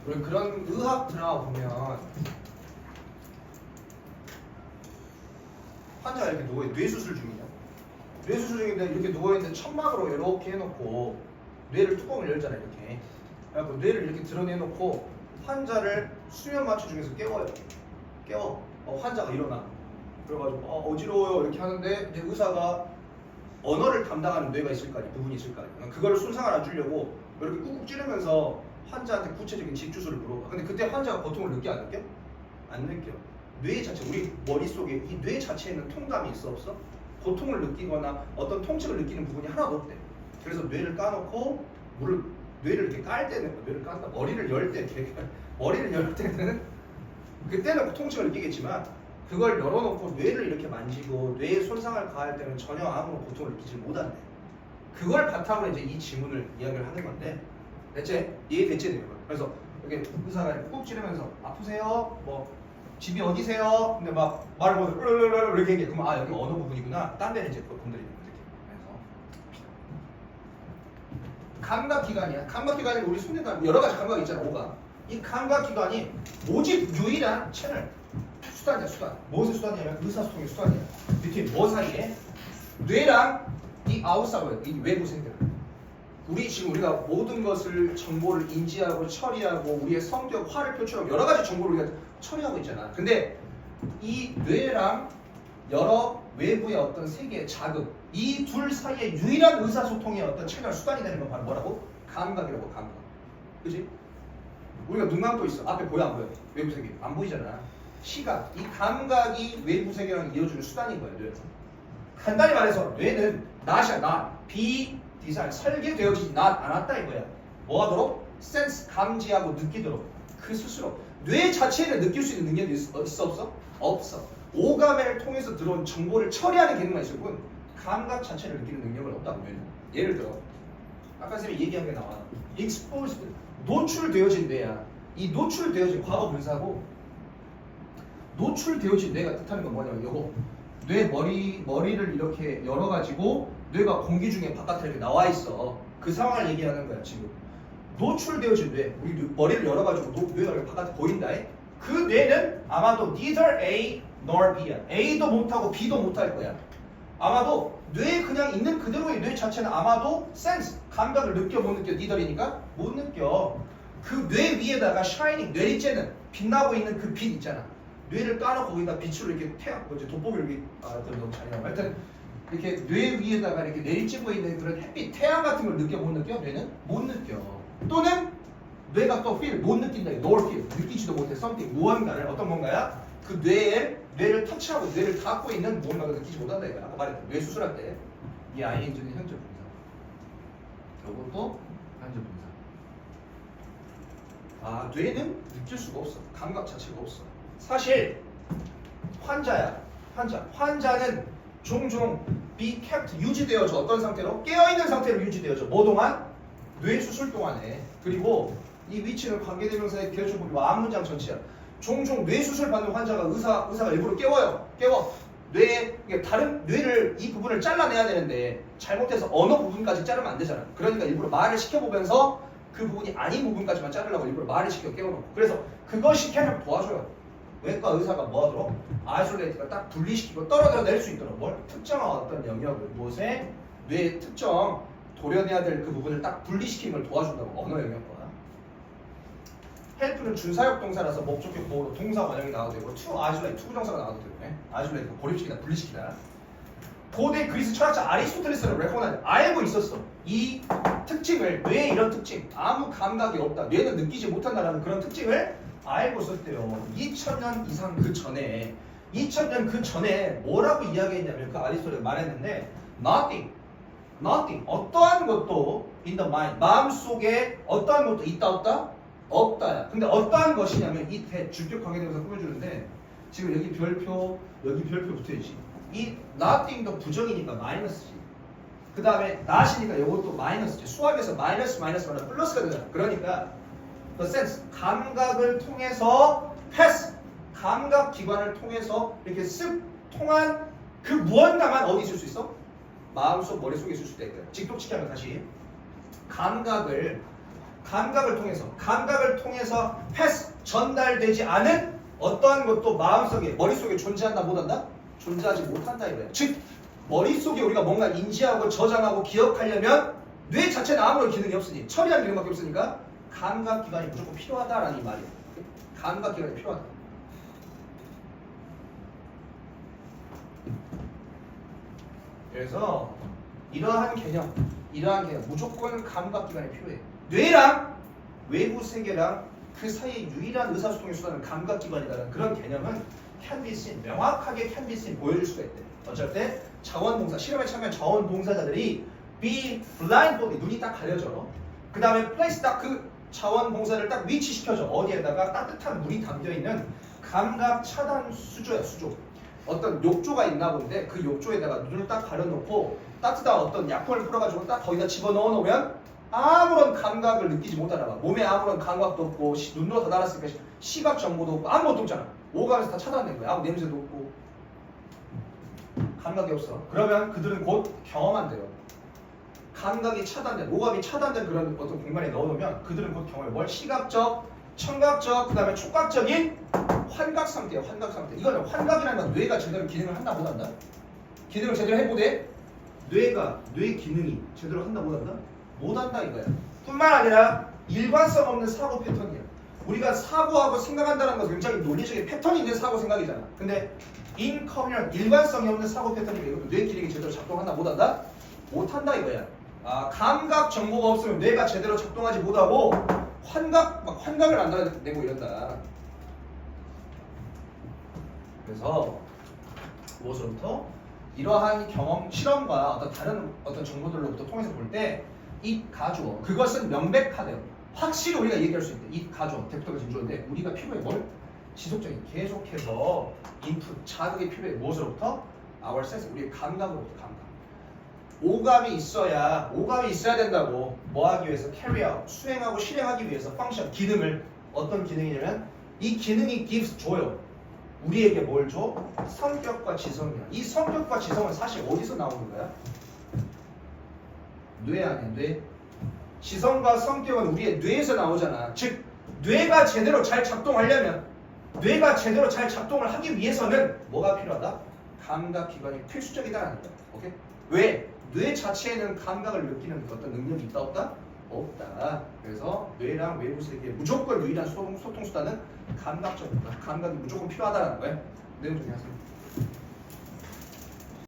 우리 그런 의학 드라마 보면 환자가 이렇게 누워있는 뇌수술 중이냐? 뇌수술 중인데 이렇게 누워있는데 천막으로 이렇게 해놓고 뇌를 뚜껑을 열잖아요. 이렇게 그래갖고 뇌를 이렇게 드러내놓고 환자를 수면 마취 중에서 깨워요. 깨워. 환자가 일어나. 그래가지고 어지러워요 이렇게 하는데 이제 의사가 언어를 담당하는 뇌가 있을 거 아니야. 부분이 있을 거 아니야. 그거를 손상을 안 주려고 이렇게 꾹꾹 찌르면서 환자한테 구체적인 직주술을 물어봐. 근데 그때 환자가 고통을 느껴 안 느껴? 안 느껴. 뇌 자체, 우리 머릿속에 이 뇌 자체에는 통감이 있어 없어? 고통을 느끼거나 어떤 통증을 느끼는 부분이 하나도 없대. 그래서 뇌를 까놓고 뇌를 이렇게 깔 때는 뇌를 깐다. 머리를 열 때는 그때는 통증을 느끼겠지만 그걸 열어놓고 뇌를 이렇게 만지고 뇌에 손상을 가할 때는 전혀 아무런 고통을 느끼지 못한대. 그걸 바탕으로 이제 이 지문을 이야기를 하는 건데, 됐지? 이해됐지? 그래서 이렇게 의사가 꾹 찌르면서 아프세요? 뭐 집이 어디세요? 근데 막 말을 못해 이렇게 얘기해. 그러면 아 여기 어느 부분이구나. 딴 데는 이제 건드리는 거지. 그래서 감각기관이야. 감각기관이 우리 손에 여러 가지 감각이 있잖아. 오가. 이 감각기관이 오직 유일한 채널. 수단이야, 수단. 무엇의 수단이냐면 의사소통의 수단이야. 밑에 뭐 사이에? 뇌랑 이 아웃사이드, 이 외부 생들. 우리가 모든 것을 정보를 인지하고 처리하고 우리의 성격, 화를 표출하고 여러 가지 정보를 우리가 처리하고 있잖아. 근데 이 뇌랑 여러 외부의 어떤 세계의 자극, 이 둘 사이에 유일한 의사소통의 어떤 채널 수단이 되는 건 바로 뭐라고? 감각이라고. 감각. 그치? 우리가 눈 감고 있어. 앞에 보여 안 보여? 외부 세계 안 보이잖아. 시각, 이 감각이 외부 세계랑 이어주는 수단인 거예요. 뇌는. 간단히 말해서 뇌는 not이야, not. 디자인, 설계되어지지 않았다 이거야. 뭐 하도록? 센스, 감지하고 느끼도록. 그 스스로. 뇌 자체를 느낄 수 있는 능력이 있어 없어? 없어. 오감을 통해서 들어온 정보를 처리하는 기능만 있을 뿐 감각 자체를 느끼는 능력은 없다고. 뇌는. 예를 들어 아까 쌤이 얘기한 게 나와. exposed, 노출되어진 뇌야. 이 노출되어진 과거 분사고 노출되어진 뇌가 뜻하는 건 뭐냐면 요거 뇌 머리를 이렇게 열어가지고 뇌가 공기 중에 바깥에 이렇게 나와 있어. 그 상황을 얘기하는 거야 지금. 노출되어진 뇌, 우리 머리를 열어가지고 뇌가 이렇게 바깥에 보인다. 그 뇌는 아마도 neither A nor B야. A도 못하고 B도 못할 거야. 아마도 뇌에 그냥 있는 그대로의 뇌 자체는 아마도 sense, 감각을 느껴 못 느껴? neither이니까 못 느껴. 그 뇌 위에다가 shining, 뇌리째는 빛나고 있는 그 빛 있잖아. 뇌를 까놓고 거기다 빛으로 이렇게 뭐지 돋보기를 이렇게 그건 너무 잔인하고 하여튼 이렇게 뇌 위에다가 이렇게 내리쬐고 있는 그런 햇빛, 태양 같은 걸 느껴 못 느껴? 뇌는 못 느껴. 또는 뇌가 또 feel, 못 느낀다. nor feel, 느끼지도 못해. something, 무언가를. 어떤 뭔가야? 그 뇌를 터치하고 뇌를 닿고 있는 무언가를 느끼지 못한다 이거야. 아까 말했던 뇌 수술할 때 이 ing는 현재 분사. 이것도 현재 분사. 아, 뇌는 느낄 수가 없어. 감각 자체가 없어. 사실 환자야. 환자는 종종 be kept, 유지되어져. 어떤 상태로? 깨어있는 상태로 유지되어져. 뭐 동안? 뇌 수술 동안에. 그리고 이 위치는 관계대명사의 비례조법이 앞문장 전체야. 종종 뇌 수술 받는 환자가 의사가 일부러 깨워요. 다른 뇌를 이 부분을 잘라내야 되는데 잘못해서 어느 부분까지 자르면 안 되잖아. 그러니까 일부러 말을 시켜보면서 그 부분이 아닌 부분까지만 자르려고 일부러 말을 시켜 깨워놓고. 그래서 그것이 캐면 도와줘요. 외과 의사가 뭐 하도록? 아이솔레이트가 딱 분리시키고 떨어져낼 수 있도록 뭘? 특정한 어떤 영역을 무엇에? 뇌의 특정 도려내야 될 그 부분을 딱 분리시키는 걸 도와준다고. 언어 영역과. 헬프는 준사역 동사라서 목적격 보호로 동사 원형이 나와도 되고 to isolate, 투부정사가 나와도 되고 isolate, 고립시키다, 분리시키다. 고대 그리스 철학자 아리스토텔레스는 알고 있었어. 이 특징을, 뇌의 이런 특징, 아무 감각이 없다, 뇌는 느끼지 못한다라는 그런 특징을 알고 있었대요. 2000년 이상 그 전에 2000년 그 전에 뭐라고 이야기했냐면 그 아리스토텔레스가 말했는데 nothing, 어떠한 것도 in the mind, 마음속에 어떠한 것도 있다 없다? 없다야. 근데 어떠한 것이냐면 이 주격 관계대명사 꾸며주는데 지금 여기 별표 붙어있지. 이 nothing도 부정이니까 마이너스지. 그 다음에 not이니까 이것도 마이너스지. 수학에서 마이너스가 플러스가 되잖아. 그러니까 the sense, 감각을 통해서 pass, 감각 기관을 통해서 이렇게 쓱 통한 그 무언가만 어디 있을 수 있어? 마음속, 머릿속에 있을 수 있다. 직독치기 하면 다시 감각을 감각을 통해서 패스 전달되지 않은 어떠한 것도 마음속에 머릿속에 존재한다 못한다? 존재하지 못한다 이거야. 즉 머릿속에 우리가 뭔가 인지하고 저장하고 기억하려면 뇌 자체는 아무런 기능이 없으니 처리하는 기능밖에 없으니까 감각기관이 무조건 필요하다라는 이 말이야. 감각기관이 필요하다. 그래서 이러한 개념 무조건 감각기관이 필요해. 뇌랑 외부 세계랑 그 사이의 유일한 의사소통의 수단은 감각기관이라는 그런 개념은 명확하게 보여줄 수가 있대. 어쩔 때 자원봉사, 실험에 참여한 자원봉사자들이 be blindfolded, 눈이 딱 가려져. 그 다음에 place 딱 그 자원봉사를 딱 위치시켜줘. 어디에다가 따뜻한 물이 담겨있는 감각 차단 수조야, 수조. 어떤 욕조가 있나 본데 그 욕조에다가 눈을 딱 가려놓고 따뜻한 어떤 약품을 풀어가지고 딱 거기다 집어넣어 놓으면 아무런 감각을 느끼지 못하나 봐. 몸에 아무런 감각도 없고 눈으로 다 달았으니까 시각 정보도 없고 아무것도 없잖아. 오감에서 다 차단된 거야. 아무 냄새도 없고 감각이 없어. 그러면 그들은 곧 경험한대요. 감각이 차단된, 오감이 차단된 그런 어떤 공간에 넣어놓으면 그들은 곧 경험해. 뭘? 시각적, 청각적, 그 다음에 촉각적인 환각 상태예요. 환각 상태. 이거는 환각이라는 건 뇌가 제대로 기능을 한다 못한다? 기능을 제대로 해보되 뇌 기능이 제대로 한다 못한다? 못한다 이거야. 뿐만 아니라 일관성 없는 사고 패턴이야. 우리가 사고하고 생각한다는 것은 굉장히 논리적인 패턴이 있는 사고 생각이잖아. 근데 인커미넌 일관성이 없는 사고 패턴이면 이것도 뇌 기능이 제대로 작동한다 못한다? 못한다 이거야. 감각 정보가 없으면 뇌가 제대로 작동하지 못하고 환각을 만들어내고 이런다. 그래서 무엇으로부터? 이러한 경험, 실험과 어떤 다른 어떤 정보들로부터 통해서 볼 때 이 가주어, 그것은 명백하대요. 확실히 우리가 얘기할 수 있대. 이 가주어, 대표적인 징조인데 우리가 필요해 뭘? 지속적인 계속해서 인풋, 자극이 필요해. 무엇으로부터? our sense, 우리의 감각으로부터 감각. 오감이 있어야 된다고. 뭐 하기 위해서? carry out, 수행하고 실행하기 위해서 function, 기능을. 어떤 기능이냐면 이 기능이 gives, 줘요. 우리에게 뭘 줘? 성격과 지성이야. 이 성격과 지성은 사실 어디서 나오는 거야? 뇌 아니야, 뇌. 지성과 성격은 우리의 뇌에서 나오잖아. 즉 뇌가 제대로 잘 작동하려면, 뇌가 제대로 잘 작동을 하기 위해서는 뭐가 필요하다? 감각기관이 필수적이다라는 거야. 오케이? 왜? 뇌 자체에는 감각을 느끼는 어떤 능력이 있다 없다? 없다. 그래서 뇌랑 외부 세계의 무조건 유일한 소통수단은 감각적이다. 감각이 무조건 필요하다는 거야. 내용 정리하세요.